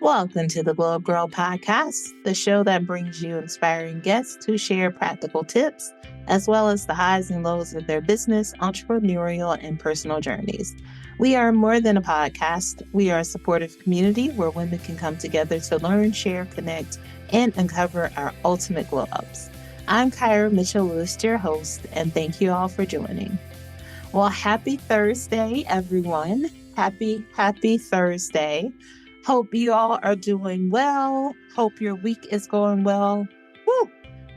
Welcome to the Gyrl Podcast, the show that brings you inspiring guests to share practical tips, as well as the highs and lows of their business, entrepreneurial, and personal journeys. We are more than a podcast. We are a supportive community where women can come together to learn, share, connect, and uncover our ultimate glow ups. I'm Gyrl Mitchell-Lewis, your host, and thank you all for joining. Well, happy Thursday, everyone. Happy Thursday. Hope you all are doing well. Hope your week is going well. Woo!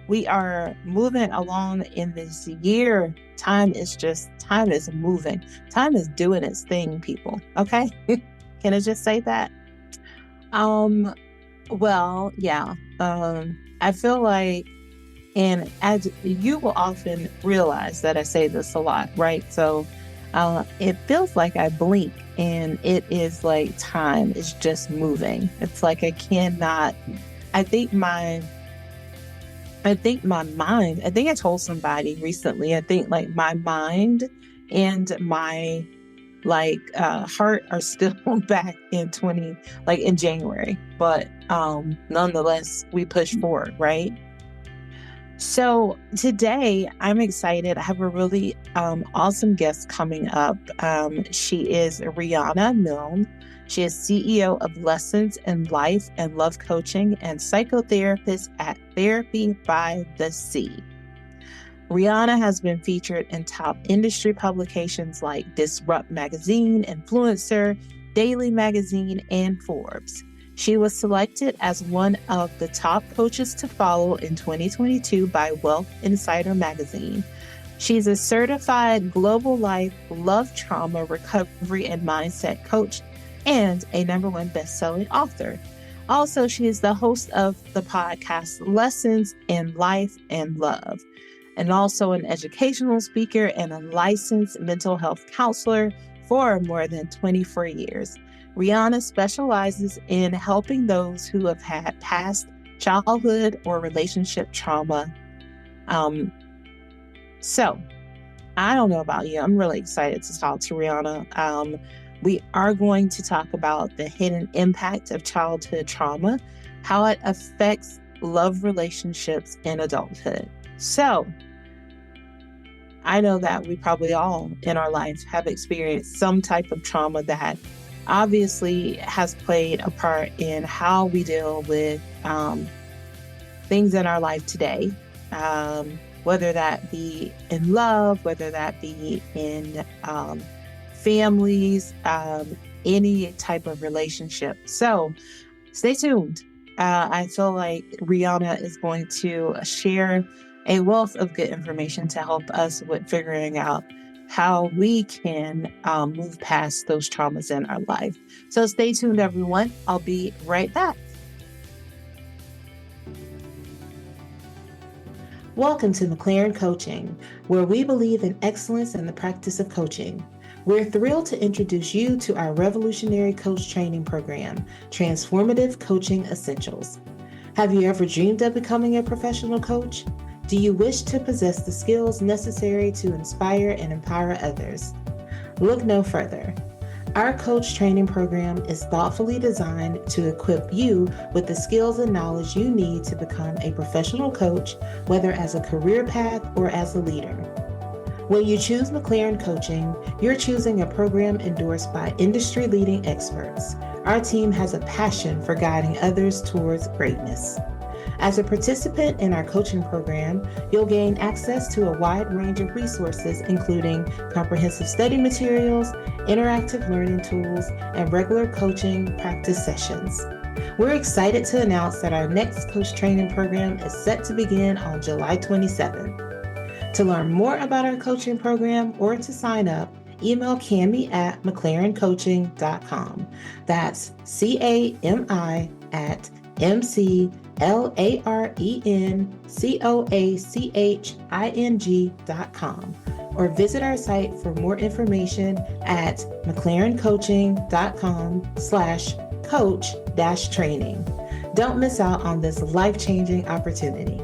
We are moving along in this year. Time is moving. Time is doing its thing, people. Okay? Can I just say that? I feel like, and as you will often realize that I say this a lot, right? So it feels like I blink and it is like time is just moving. It's like I think my mind, I think I told somebody recently, I think like my mind and my heart are still back in January, but nonetheless we push forward, right? So today I'm excited. I have a really awesome guest coming up. She is Riana Milne. She is CEO of Lessons in Life and Love Coaching and Psychotherapist at Therapy by the Sea. Riana has been featured in top industry publications like Disrupt Magazine, Influencer, Daily Magazine, and Forbes. She was selected as one of the top coaches to follow in 2022 by Wealth Insider magazine. She's a certified global life, love, trauma, recovery, and mindset coach, and a #1 best-selling author. Also, she is the host of the podcast Lessons in Life and Love, and also an educational speaker and a licensed mental health counselor for more than 24 years. Riana specializes in helping those who have had past childhood or relationship trauma. So I don't know about you. I'm really excited to talk to Riana. We are going to talk about the hidden impact of childhood trauma, how it affects love relationships in adulthood. So I know that we probably all in our life have experienced some type of trauma that obviously has played a part in how we deal with things in our life today, whether that be in love, whether that be in families, any type of relationship. So stay tuned. I feel like Riana is going to share a wealth of good information to help us with figuring out how we can move past those traumas in our life. So stay tuned, everyone. I'll be right back. Welcome to McLaren Coaching, where we believe in excellence in the practice of coaching. We're thrilled to introduce you to our revolutionary coach training program, Transformative Coaching Essentials. Have you ever dreamed of becoming a professional coach? Do you wish to possess the skills necessary to inspire and empower others? Look no further. Our coach training program is thoughtfully designed to equip you with the skills and knowledge you need to become a professional coach, whether as a career path or as a leader. When you choose McLaren Coaching, you're choosing a program endorsed by industry-leading experts. Our team has a passion for guiding others towards greatness. As a participant in our coaching program, you'll gain access to a wide range of resources, including comprehensive study materials, interactive learning tools, and regular coaching practice sessions. We're excited to announce that our next coach training program is set to begin on July 27th. To learn more about our coaching program or to sign up, email Cami at McLarenCoaching.com. That's CAMI at McLarenCoaching.com, or visit our site for more information at McLarenCoaching.com/coach-training. Don't miss out on this life-changing opportunity.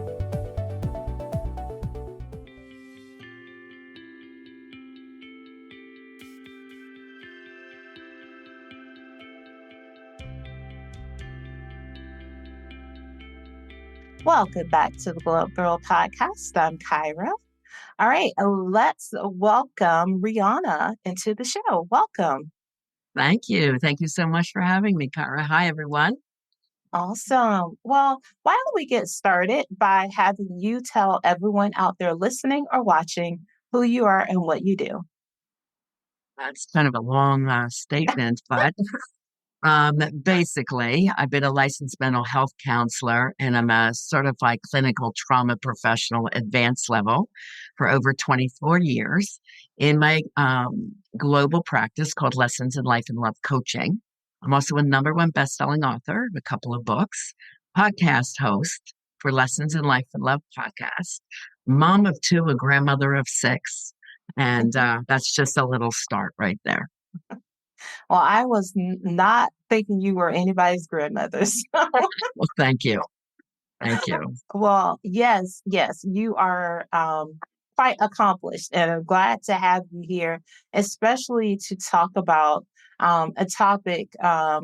Welcome back to the Gyrl Podcast. I'm Kyra. All right, let's welcome Riana into the show. Welcome. Thank you. Thank you so much for having me, Kyra. Hi, everyone. Awesome. Well, why don't we get started by having you tell everyone out there listening or watching who you are and what you do? That's kind of a long statement, but basically, I've been a licensed mental health counselor and I'm a certified clinical trauma professional advanced level for over 24 years in my global practice called Lessons in Life and Love Coaching. I'm also a #1 best-selling author of a couple of books, podcast host for Lessons in Life and Love podcast, mom of 2, a grandmother of 6, and that's just a little start right there. Well, I was not thinking you were anybody's grandmother. Well, thank you. Thank you. Well, yes, you are quite accomplished, and I'm glad to have you here, especially to talk about a topic of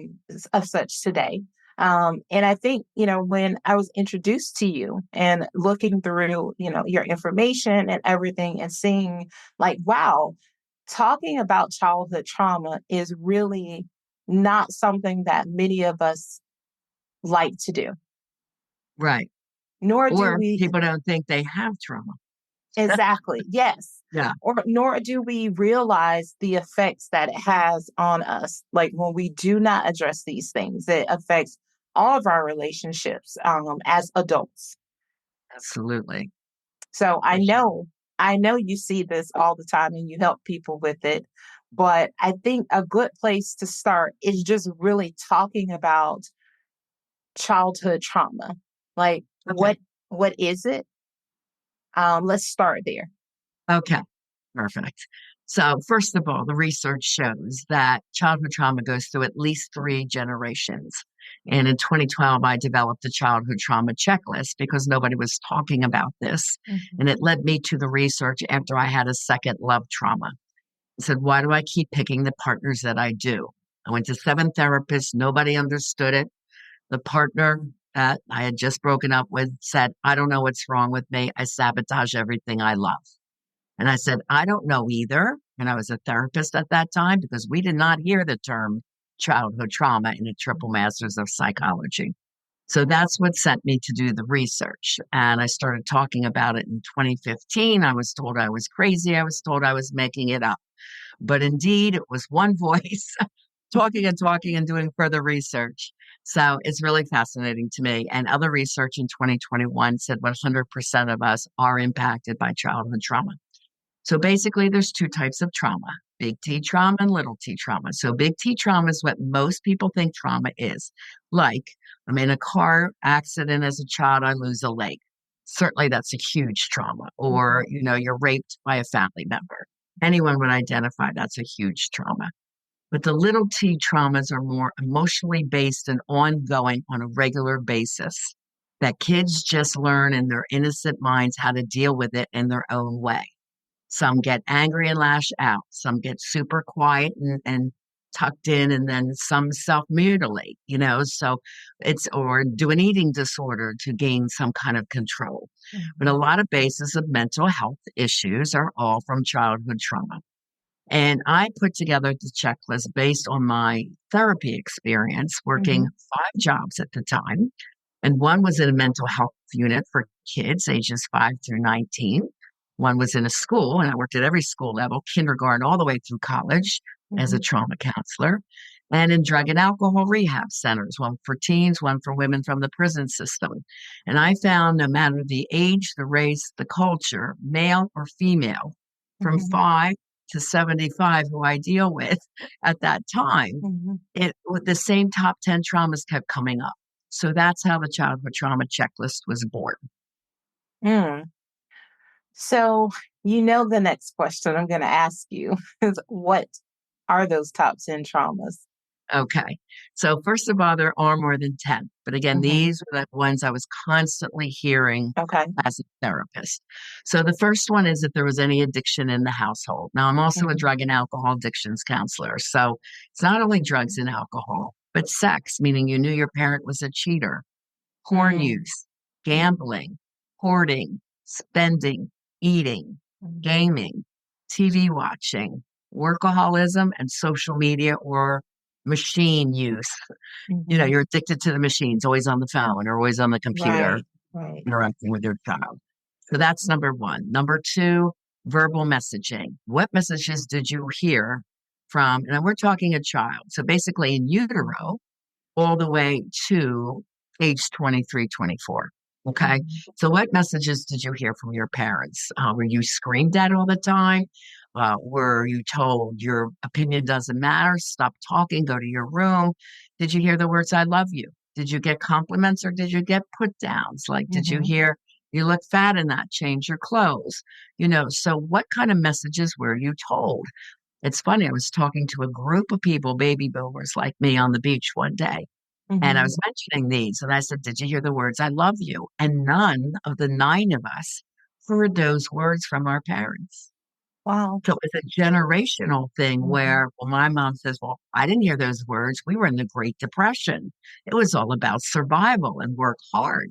such today. And I think, when I was introduced to you and looking through, your information and everything and seeing like, wow, talking about childhood trauma is really not something that many of us like to do. Right. Nor do Or we. people don't think they have trauma. Exactly. Yes. Yeah. Or nor do we realize the effects that it has on us. Like when we do not address these things, it affects all of our relationships as adults. Absolutely. So I know you see this all the time and you help people with it. But I think a good place to start is just really talking about childhood trauma. Like Okay. what is it? Let's start there. Okay. Perfect. So, first of all, the research shows that childhood trauma goes through at least 3 generations. And in 2012, I developed a childhood trauma checklist because nobody was talking about this. Mm-hmm. And it led me to the research after I had a second love trauma. I said, why do I keep picking the partners that I do? I went to 7 therapists. Nobody understood it. The partner that I had just broken up with said, I don't know what's wrong with me. I sabotage everything I love. And I said, I don't know either. And I was a therapist at that time because we did not hear the term childhood trauma in a triple master's of psychology. So that's what sent me to do the research. And I started talking about it in 2015. I was told I was crazy. I was told I was making it up. But indeed, it was one voice talking and doing further research. So it's really fascinating to me. And other research in 2021 said 100% of us are impacted by childhood trauma. So basically, there's 2 types of trauma, big T trauma and little t trauma. So big T trauma is what most people think trauma is. Like, I'm in a car accident as a child, I lose a leg. Certainly, that's a huge trauma. Or, you're raped by a family member. Anyone would identify that's a huge trauma. But the little t traumas are more emotionally based and ongoing on a regular basis that kids just learn in their innocent minds how to deal with it in their own way. Some get angry and lash out. Some get super quiet and tucked in, and then some self-mutilate, so or do an eating disorder to gain some kind of control. Mm-hmm. But a lot of bases of mental health issues are all from childhood trauma. And I put together the checklist based on my therapy experience, working 5 jobs at the time. And one was in a mental health unit for kids ages 5 through 19. One was in a school, and I worked at every school level, kindergarten all the way through college as a trauma counselor, and in drug and alcohol rehab centers, one for teens, one for women from the prison system. And I found no matter the age, the race, the culture, male or female, from 5 to 75 who I deal with at that time, with the same top 10 traumas kept coming up. So that's how the childhood trauma checklist was born. So, the next question I'm going to ask you is what are those top 10 traumas? Okay. So first of all, there are more than 10. But again, these are the ones I was constantly hearing as a therapist. So the first one is if there was any addiction in the household. Now, I'm also a drug and alcohol addictions counselor. So it's not only drugs and alcohol, but sex, meaning you knew your parent was a cheater, porn use, gambling, hoarding, spending, eating, gaming, TV watching, workaholism, and social media or machine use. You're addicted to the machines, always on the phone or always on the computer, Right. interacting with your child. So that's number one. Number two, verbal messaging. What messages did you hear from, and we're talking a child. So basically in utero, all the way to age 23, 24. Okay. So what messages did you hear from your parents? Were you screamed at all the time? Were you told your opinion doesn't matter? Stop talking, go to your room. Did you hear the words, I love you? Did you get compliments or did you get put downs? Like, did you hear, you look fat in that, change your clothes? So what kind of messages were you told? It's funny. I was talking to a group of people, baby boomers like me, on the beach one day. And I was mentioning these, and I said, did you hear the words, I love you? And none of the 9 of us heard those words from our parents. Wow. So it's a generational thing where, my mom says, well, I didn't hear those words. We were in the Great Depression. It was all about survival and work hard.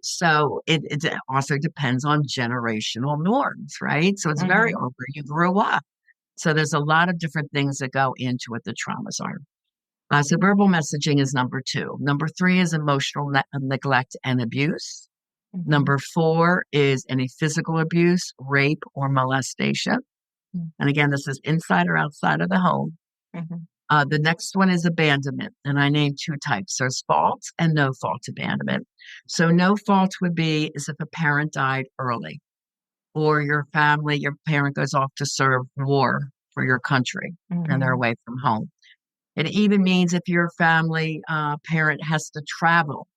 So it also depends on generational norms, right? So it's very over where you grew up. So there's a lot of different things that go into what the traumas are. So verbal messaging is number 2. Number 3 is emotional neglect and abuse. Number 4 is any physical abuse, rape, or molestation. And again, this is inside or outside of the home. The next one is abandonment. And I named 2 types. There's fault and no fault abandonment. So no fault would be as if a parent died early, or your parent goes off to serve war for your country and they're away from home. It even means if your family parent has to travel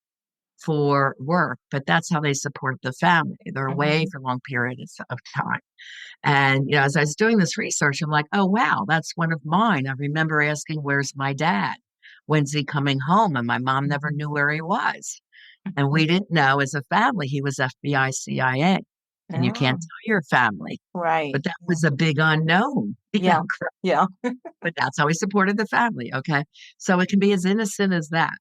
for work, but that's how they support the family. They're away for long periods of time. And, as I was doing this research, I'm like, oh, wow, that's one of mine. I remember asking, where's my dad? When's he coming home? And my mom never knew where he was. And we didn't know as a family, he was FBI, CIA. And you can't tell your family. Right. But that was a big unknown. Yeah. But that's how we supported the family. Okay. So it can be as innocent as that.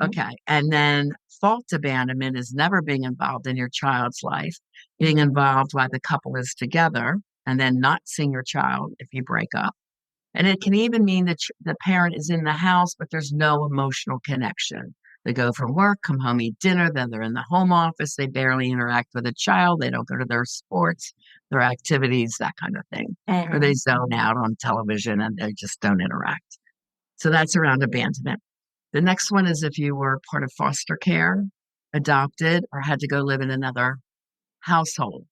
Okay. And then fault abandonment is never being involved in your child's life, being involved while the couple is together and then not seeing your child if you break up. And it can even mean that the parent is in the house, but there's no emotional connection. They go from work, come home, eat dinner, then they're in the home office. They barely interact with a child. They don't go to their sports, their activities, that kind of thing. Or they zone out on television and they just don't interact. So that's around abandonment. The next one is if you were part of foster care, adopted, or had to go live in another household.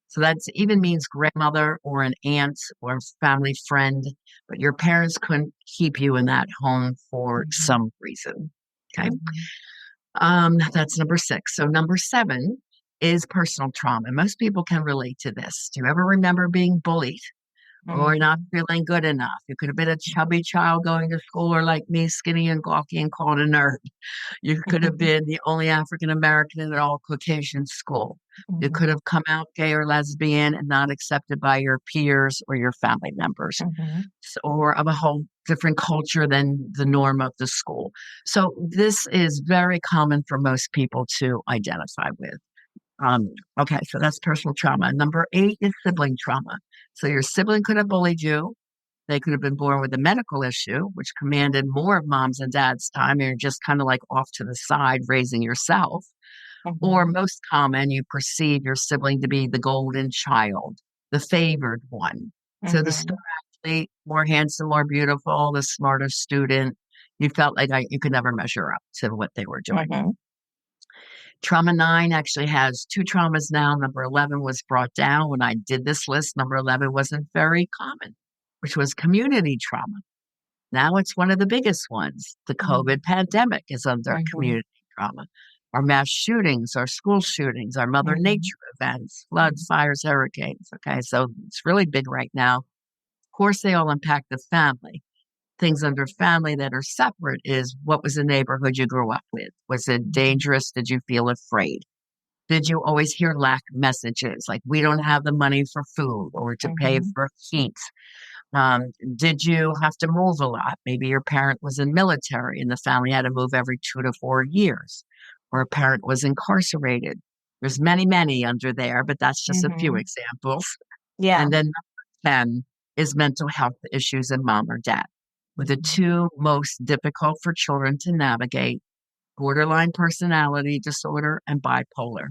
So that even means grandmother or an aunt or family friend, but your parents couldn't keep you in that home for some reason. Okay. That's number 6. So number 7 is personal trauma. Most people can relate to this. Do you ever remember being bullied or not feeling good enough? You could have been a chubby child going to school, or like me, skinny and gawky and called a nerd. You could have been the only African American in an all Caucasian school. You could have come out gay or lesbian and not accepted by your peers or your family members, or of a whole different culture than the norm of the school. So this is very common for most people to identify with. Okay, so that's personal trauma. Number 8 is sibling trauma. So your sibling could have bullied you. They could have been born with a medical issue, which commanded more of mom's and dad's time. And you're just kind of like off to the side raising yourself. Or most common, you perceive your sibling to be the golden child, the favored one. So the star athlete, more handsome, more beautiful, the smarter student. You felt like you could never measure up to what they were doing. Trauma 9 actually has 2 traumas now. Number 11 was brought down when I did this list. Number 11 wasn't very common, which was community trauma. Now it's one of the biggest ones. The COVID pandemic is under community trauma. Our mass shootings, our school shootings, our Mother Nature events, floods, fires, hurricanes. Okay, so it's really big right now. Of course, they all impact the family. Things under family that are separate is, what was the neighborhood you grew up with? Was it dangerous? Did you feel afraid? Did you always hear lack messages like, we don't have the money for food or to pay for heat? Did you have to move a lot? Maybe your parent was in military and the family had to move every 2 to 4 years. or a parent was incarcerated. There's many, many under there, but that's just a few Mm-hmm. examples. Yeah. And then number 10 is mental health issues in mom or dad, with the two most difficult for children to navigate: borderline personality disorder and bipolar.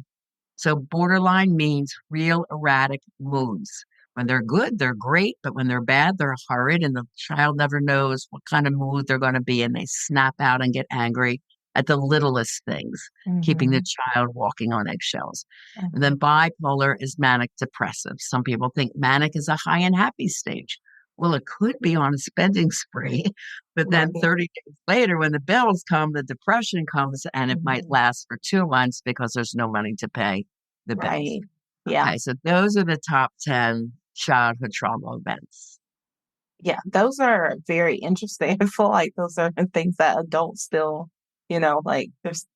So borderline means real erratic moods. When they're good, they're great, but when they're bad, they're horrid, and the child never knows what kind of mood they're going to be, and they snap out and get angry at the littlest things, keeping the Mm-hmm. child walking on eggshells. And Mm-hmm. then bipolar is manic depressive. Some people think manic is a high and happy stage. Well, it could be on a spending spree, but then Right. 30 days later, when the bills come, the depression comes, and it might Mm-hmm. last for 2 months because there's no money to pay the bills. Right. Yeah. Okay, so those are the top 10 childhood trauma events. Yeah. Those are very interesting. I feel like those are the things that adults still, like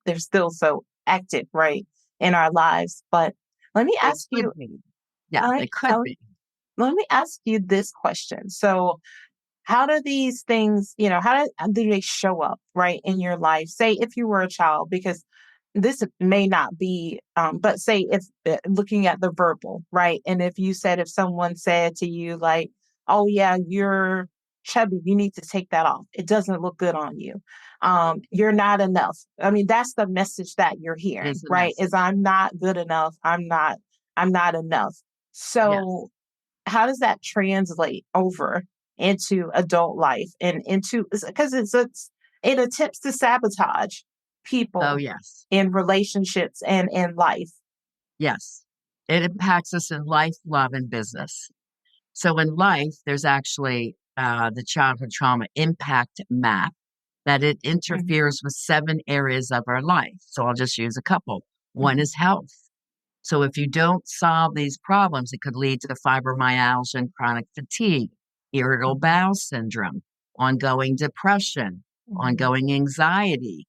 they're still so active, right, in our lives. But let me They ask could you, be. Yeah, I, they could I, be. let me ask you this question. So how do these things, how do they show up, right, in your life? Say if you were a child, because this may not be, but say if looking at the verbal, right? And if someone said to you, like, oh, yeah, you're chubby, you need to take that off. It doesn't look good on you. You're not enough. I mean, that's the message that you're hearing, Is the right? Is message. I'm not good enough. I'm not enough. Yes. So how does that translate over into adult life and into, because it attempts to sabotage Oh, people yes. in relationships and in life. Yes. It impacts us in life, love, and business. So in life, there's actually the childhood trauma impact map that it Mhm, interferes with 7 areas of our life. So I'll just use a couple. One mhm, is health. So if you don't solve these problems, it could lead to fibromyalgia and chronic fatigue, irritable mhm, bowel syndrome, ongoing depression, mhm, ongoing anxiety,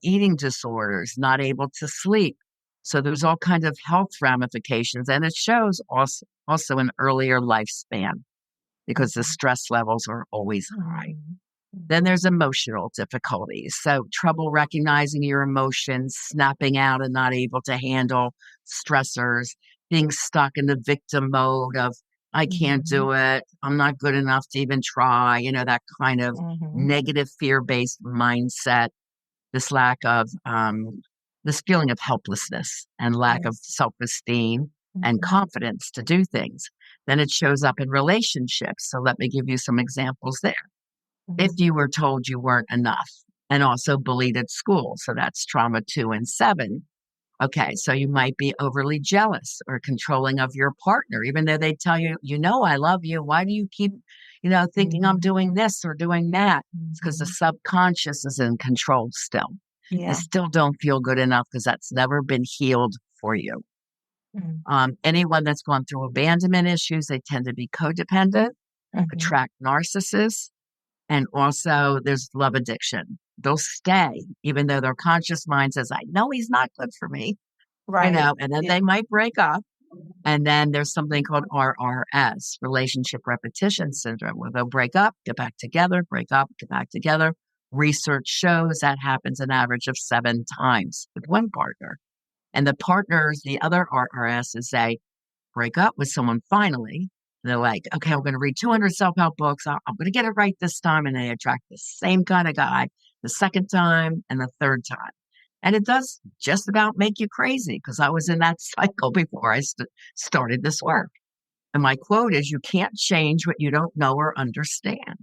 eating disorders, not able to sleep. So there's all kinds of health ramifications, and it shows also an earlier lifespan because the mhm, stress levels are always high. mhm, Then mhm, there's emotional difficulties. So, trouble recognizing your emotions, snapping out and not able to handle stressors, being stuck in the victim mode of, I can't mhm, do it. I'm not good enough to even try. That kind of mhm. negative fear based mindset, this lack of, this feeling of helplessness and lack of Yes. self esteem and Mhm, confidence to do things. Then it shows up in relationships. So, let me give you some examples there. If mhm, you were told you weren't enough, and also bullied at school. So that's trauma 2 and 7. Okay, so you might be overly jealous or controlling of your partner, even though they tell you, I love you. Why do you keep, thinking I'm mhm, doing this or doing that? It's because the mhm. subconscious is in control still. I Yeah. still don't feel good enough because that's never been healed for you. Mhm, Anyone that's gone through abandonment issues, they tend to be codependent, mhm. attract narcissists, and also there's love addiction. They'll stay, even though their conscious mind says, I know he's not good for me, Right. and then Yeah. they might break up. And then there's something called RRS, relationship repetition syndrome, where they'll break up, get back together, break up, get back together. Research shows that happens an average of 7 times with one partner. And the partners, the other RRS, is they break up with someone finally. They're like, okay, I'm going to read 200 self help books. I'm going to get it right this time. And they attract the same kind of guy the second time and the third time. And it does just about make you crazy because I was in that cycle before I started this work. And my quote is, you can't change what you don't know or understand.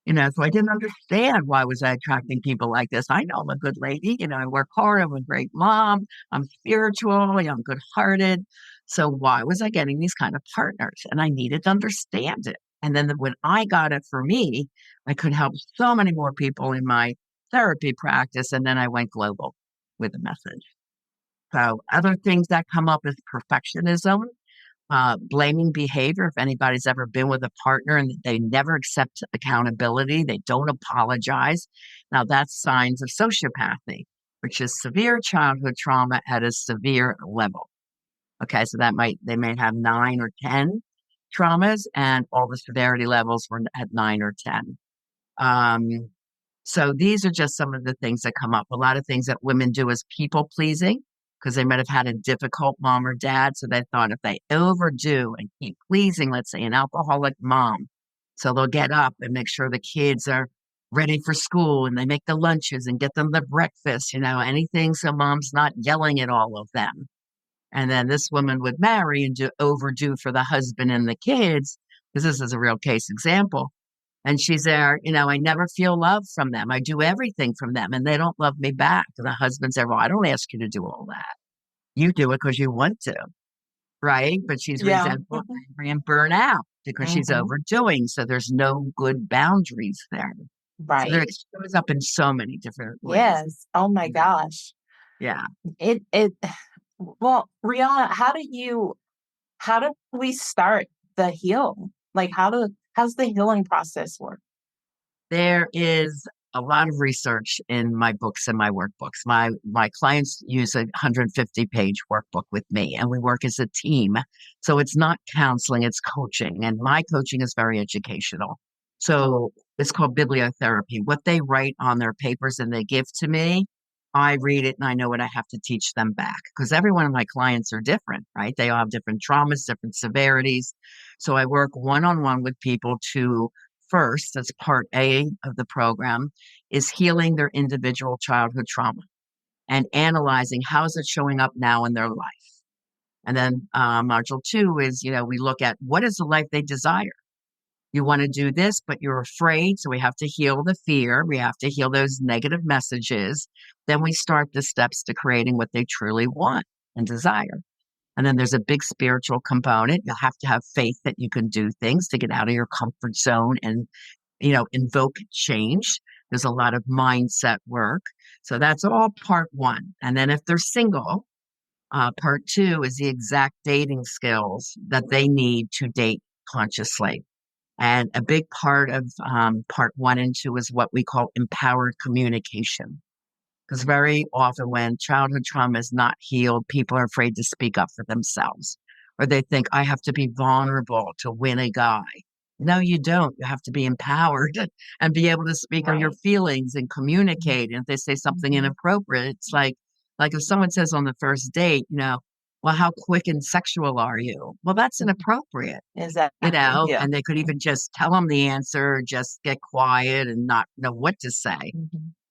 So I didn't understand why was I attracting people like this. I know I'm a good lady. I work hard. I'm a great mom. I'm spiritual. I'm good hearted. So why was I getting these kind of partners? And I needed to understand it. And then when I got it for me, I could help so many more people in my therapy practice. And then I went global with the message. So other things that come up is perfectionism, blaming behavior. If anybody's ever been with a partner and they never accept accountability, they don't apologize. Now that's signs of sociopathy, which is severe childhood trauma at a severe level. Okay, so they may have 9 or 10 traumas, and all the severity levels were at 9 or 10. Um, So these are just some of the things that come up. A lot of things that women do is people pleasing because they might have had a difficult mom or dad. So they thought if they overdo and keep pleasing, let's say an alcoholic mom, so they'll get up and make sure the kids are ready for school and they make the lunches and get them the breakfast, anything so mom's not yelling at all of them. And then this woman would marry and overdo for the husband and the kids, because this is a real case example. And she's there, I never feel love from them. I do everything from them and they don't love me back. And the husband's there, well, I don't ask you to do all that. You do it because you want to, right? But she's resentful, angry, and burnt out because she's overdoing. So there's no good boundaries there. Right. So it shows up in so many different ways. Yes. Oh my gosh. Yeah. Well, Riana, how do we start the heal? Like how's the healing process work? There is a lot of research in my books and my workbooks. My clients use a 150-page workbook with me, and we work as a team. So it's not counseling, it's coaching. And my coaching is very educational. So it's called bibliotherapy. What they write on their papers and they give to me, I read it and I know what I have to teach them back, because every one of my clients are different, right? They all have different traumas, different severities. So I work one-on-one with people to first, as part A of the program, is healing their individual childhood trauma and analyzing how is it showing up now in their life. And then module 2 is, we look at what is the life they desire. You want to do this, but you're afraid. So we have to heal the fear. We have to heal those negative messages. Then we start the steps to creating what they truly want and desire. And then there's a big spiritual component. You'll have to have faith that you can do things to get out of your comfort zone and, invoke change. There's a lot of mindset work. So that's all part 1. And then if they're single, part 2 is the exact dating skills that they need to date consciously. And a big part of part 1 and 2 is what we call empowered communication. Because very often when childhood trauma is not healed, people are afraid to speak up for themselves. Or they think, I have to be vulnerable to win a guy. No, you don't. You have to be empowered and be able to speak on your feelings and communicate. And if they say something inappropriate, it's like if someone says on the first date, well, how quick and sexual are you? Well, that's inappropriate. Exactly. And they could even just tell them the answer, just get quiet and not know what to say.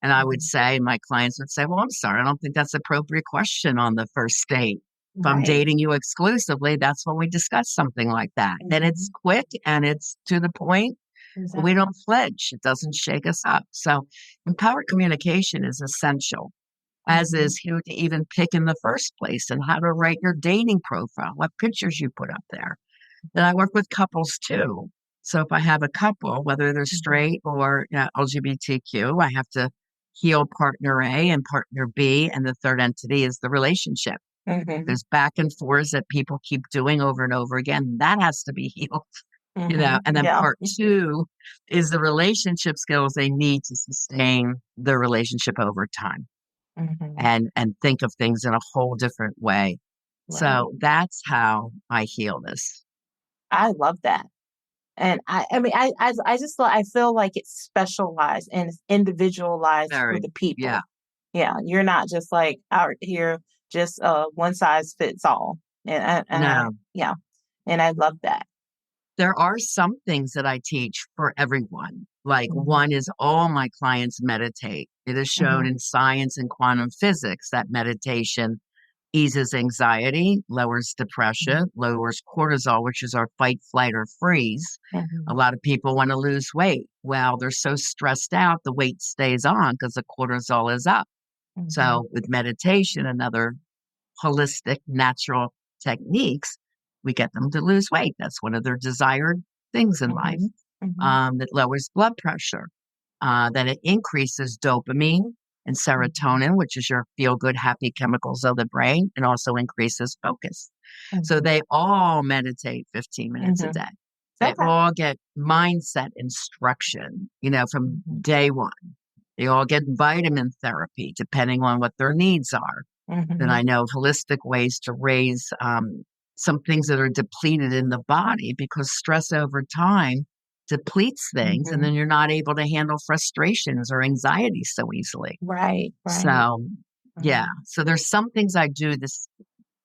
And I would say, my clients would say, well, I'm sorry, I don't think that's an appropriate question on the first date. If I'm dating you exclusively, that's when we discuss something like that. Then it's quick and it's to the point. Exactly. We don't flinch. It doesn't shake us up. So empowered communication is essential, as is who to even pick in the first place and how to write your dating profile, what pictures you put up there. Then I work with couples too. So if I have a couple, whether they're straight or LGBTQ, I have to heal partner A and partner B, and the third entity is the relationship. There's back and forth that people keep doing over and over again. That has to be healed, And then part 2 is the relationship skills they need to sustain their relationship over time, and think of things in a whole different way. Right. So that's how I heal this. I love that. And I feel like it's specialized and it's individualized for the people. Yeah. You're not just like out here, just one size fits all. And I love that. There are some things that I teach for everyone. Like one is all my clients meditate. It is shown in science and quantum physics that meditation eases anxiety, lowers depression, lowers cortisol, which is our fight, flight, or freeze. A lot of people want to lose weight. Well, they're so stressed out, the weight stays on because the cortisol is up. So with meditation and other holistic, natural techniques, we get them to lose weight. That's one of their desired things in life. That lowers blood pressure. Then it increases dopamine and serotonin, which is your feel-good, happy chemicals of the brain, and also increases focus. So they all meditate 15 minutes a day. They all get mindset instruction, from day one. They all get vitamin therapy, depending on what their needs are. Then I know holistic ways to raise some things that are depleted in the body, because stress over time depletes things, and Mhm. then you're not able to handle frustrations or anxiety so easily. Right, right. So, yeah. Mhm. So there's some things I do this,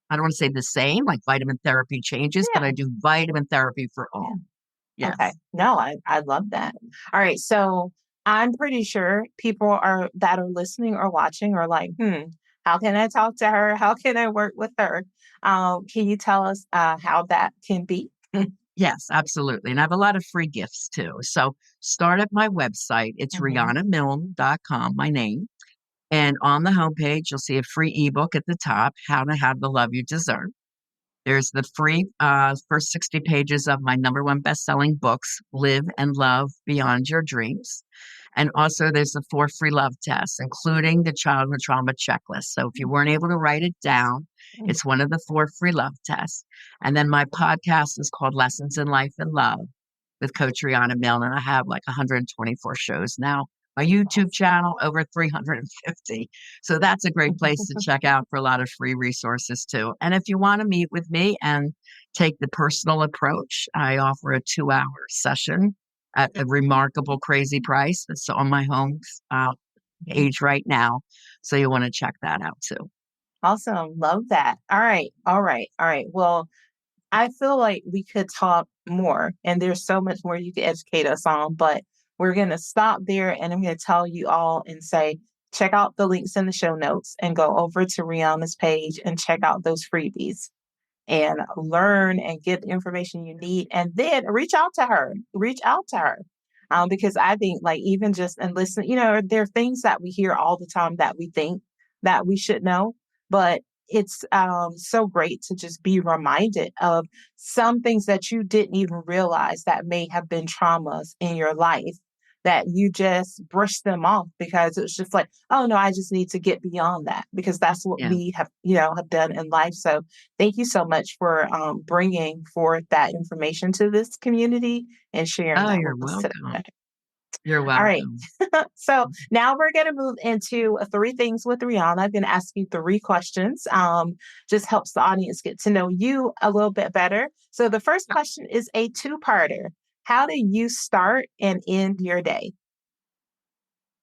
I don't want to say the same, like vitamin therapy changes, but I Yeah, do vitamin therapy for yeah. all. Okay. Yes. No, I love that. All right. So I'm pretty sure people are that are listening or watching are like, how can I talk to her? How can I work with her? Can you tell us how that can be? Yes, absolutely. And I have a lot of free gifts too. So start at my website. It's Mhm. rianamilne.com, my name. And on the homepage, you'll see a free ebook at the top, How to Have the Love You Deserve. There's the free first 60 pages of my number one best-selling books, Live and Love Beyond Your Dreams. And also there's the 4 free love tests, including the childhood trauma checklist. So if you weren't able to write it down, Mhm. it's one of the 4 free love tests. And then my podcast is called Lessons in Life and Love with Coach Riana Milne, and I have like 124 shows now. My YouTube channel, over 350. So that's a great place to check out for a lot of free resources too. And if you want to meet with me and take the personal approach, I offer a 2-hour session at a remarkable, crazy price. That's on my home page right now. So you want to check that out too. Awesome. Love that. All right. All right. All right. Well, I feel like we could talk more, and there's so much more you could educate us on, but we're going to stop there. And I'm going to tell you all and say, check out the links in the show notes and go over to Rihanna's page and check out those freebies and learn and get the information you need. And then reach out to her, reach out to her. Because I think like even just and listen, there are things that we hear all the time that we think that we should know, but it's so great to just be reminded of some things that you didn't even realize that may have been traumas in your life that you just brushed them off because it was just like, oh no, I just need to get beyond that because that's what Yeah. we have done in life. So thank you so much for bringing forth that information to this community and sharing Oh, that with you're us welcome. today. You're All right. welcome. So now we're going to move into 3 things with Rihanna. I'm going to ask you 3 questions. Just helps the audience get to know you a little bit better. So the first question is a two-parter. How do you start and end your day?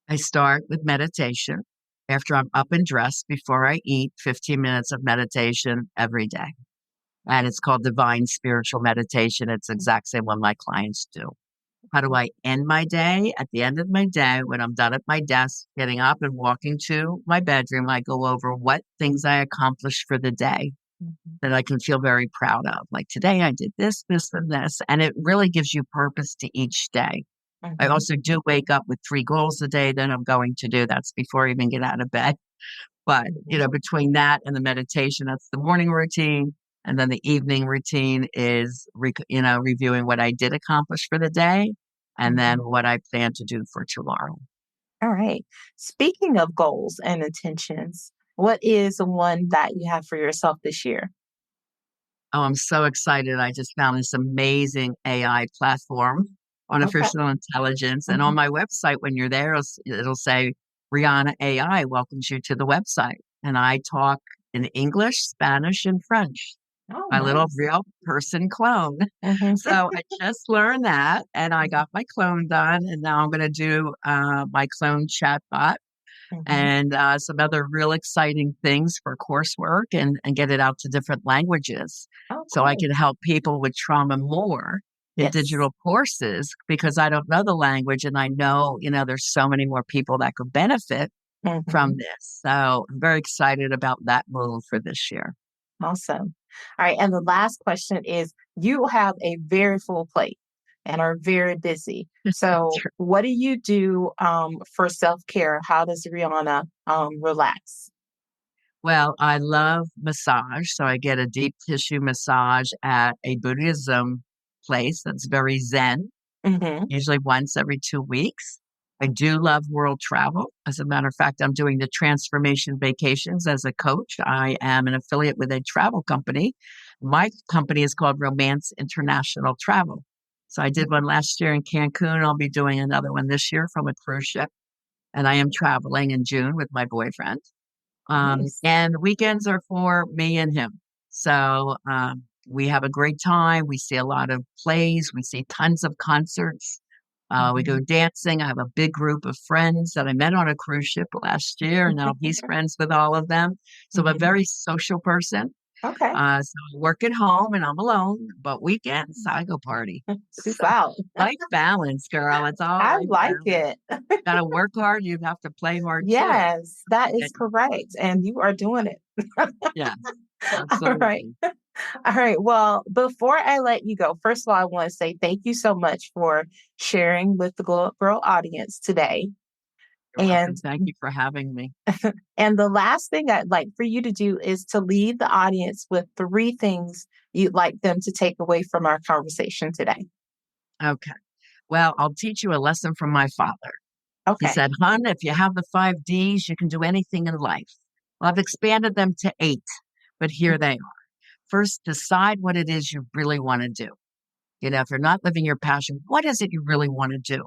I start with meditation after I'm up and dressed before I eat, 15 minutes of meditation every day. And it's called divine spiritual meditation. It's the exact same one my clients do. How do I end my day? At the end of my day, when I'm done at my desk, getting up and walking to my bedroom, I go over what things I accomplished for the day Mhm. that I can feel very proud of. Like today I did this, this, and this. And it really gives you purpose to each day. I Mhm. also do wake up with 3 goals a day that I'm going to do. That's before I even get out of bed. But, Mhm. between that and the meditation, that's the morning routine. And then the evening routine is, reviewing what I did accomplish for the day and then Mhm. what I plan to do for tomorrow. All right. Speaking of goals and intentions, what is the one that you have for yourself this year? Oh, I'm so excited. I just found this amazing AI platform, Okay. artificial intelligence. And on Mhm. my website, when you're there, it'll say Rihanna AI welcomes you to the website. And I talk in English, Spanish, and French, Oh, my little nice. real person clone. Mhm. So I just learned that and I got my clone done. And now I'm going to do my clone chatbot Mhm. and some other real exciting things for coursework and get it out to different languages Oh, so I cool. can help people with trauma more in Yes. digital courses because I don't know the language and I know, there's so many more people that could benefit from Mhm. this. So I'm very excited about that move for this year. Awesome. All right. And the last question is you have a very full plate and are very busy. So, what do you do for self care? How does Rihanna relax? Well, I love massage. So I get a deep tissue massage at a Buddhism place that's very Zen, Hmm. usually once every 2 weeks. I do love world travel. As a matter of fact, I'm doing the Transformation Vacations as a coach. I am an affiliate with a travel company. My company is called Romance International Travel. So I did one last year in Cancun. I'll be doing another one this year from a cruise ship. And I am traveling in June with my boyfriend. Nice. And weekends are for me and him. So, we have a great time. We see a lot of plays. We see tons of concerts. We go dancing. I have a big group of friends that I met on a cruise ship last year, and now he's friends with all of them. So I'm a very social person. Okay. So I work at home and I'm alone, but weekends I go party. Wow. Life balance, girl. It's all I life like balance. it. Got to work hard. You have to play hard too. Yes, that is And- correct. And you are doing it. yeah, All right. absolutely. All right. Well, before I let you go, first of all, I want to say thank you so much for sharing with the Glow Up Girl audience today. You're welcome. And Thank you for having me. and the last thing I'd like for you to do is to leave the audience with 3 things you'd like them to take away from our conversation today. Okay. Well, I'll teach you a lesson from my father. He Okay. said, "Hun, if you have the 5 Ds, you can do anything in life." Well, I've expanded them to 8, but here they are. First, decide what it is you really want to do. If you're not living your passion, what is it you really want to do?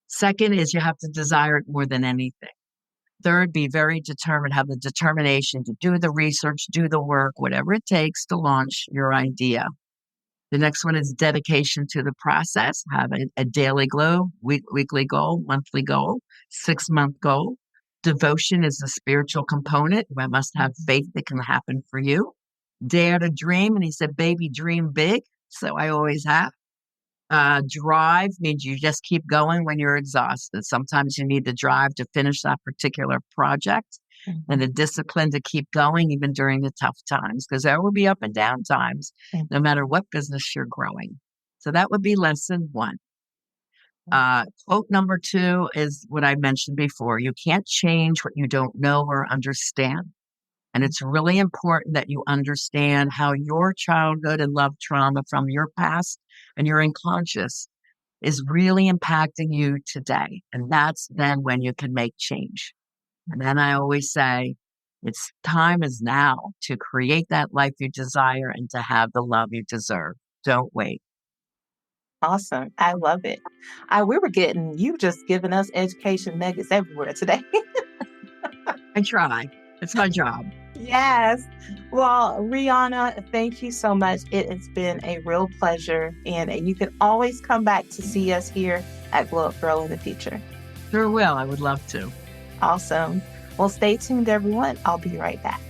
Second is you have to desire it more than anything. Third, be very determined, have the determination to do the research, do the work, whatever it takes to launch your idea. The next one is dedication to the process. Have a daily goal, weekly goal, monthly goal, 6-month goal. Devotion is the spiritual component. You must have faith that can happen for you. Dare to dream. And he said, baby, dream big. So I always have. Drive means you just keep going when you're exhausted. Sometimes you need the drive to finish that particular project and the discipline to keep going even during the tough times, because there will be up and down times, no matter what business you're growing. So that would be lesson 1. Quote number 2 is what I mentioned before. You can't change what you don't know or understand. And it's really important that you understand how your childhood and love trauma from your past and your unconscious is really impacting you today. And that's then when you can make change. And then I always say, it's time is now to create that life you desire and to have the love you deserve. Don't wait. Awesome. I love it. You just giving us education nuggets everywhere today. I try. It's my job. Yes. Well, Riana, thank you so much. It has been a real pleasure. And you can always come back to see us here at Glow Up Girl in the future. Sure will. I would love to. Awesome. Well, stay tuned, everyone. I'll be right back.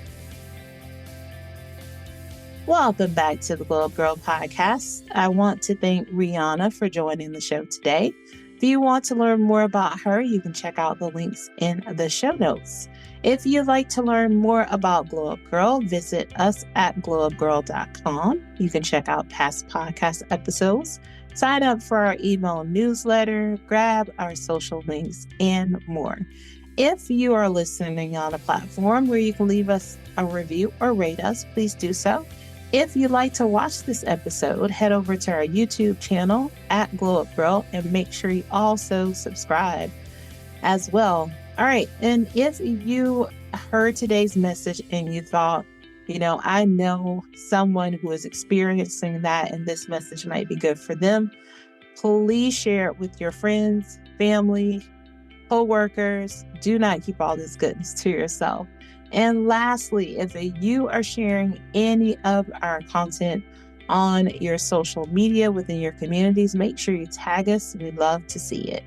Welcome back to the Gyrl Podcast. I want to thank Riana for joining the show today. If you want to learn more about her, you can check out the links in the show notes. If you'd like to learn more about Glow Up Girl, visit us at glowupgirl.com. You can check out past podcast episodes, sign up for our email newsletter, grab our social links, and more. If you are listening on a platform where you can leave us a review or rate us, please do so. If you'd like to watch this episode, head over to our YouTube channel at Glow Up Girl and make sure you also subscribe as well. All right. And if you heard today's message and you thought, I know someone who is experiencing that and this message might be good for them, please share it with your friends, family, co-workers. Do not keep all this goodness to yourself. And lastly, if you are sharing any of our content on your social media within your communities, make sure you tag us. We'd love to see it.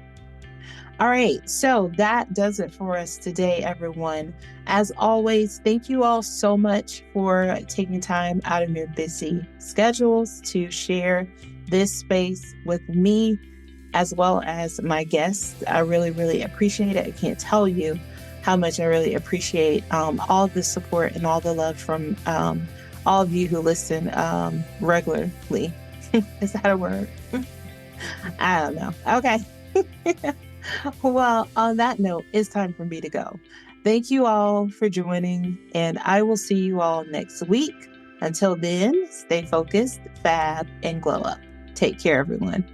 All right, so that does it for us today, everyone. As always, thank you all so much for taking time out of your busy schedules to share this space with me as well as my guests. I really, really appreciate it. I can't tell you how much I really appreciate all the support and all the love from all of you who listen regularly. Is that a word? I don't know. Okay. Well, on that note, it's time for me to go. Thank you all for joining, and I will see you all next week. Until then, stay focused, fab, and glow up. Take care, everyone.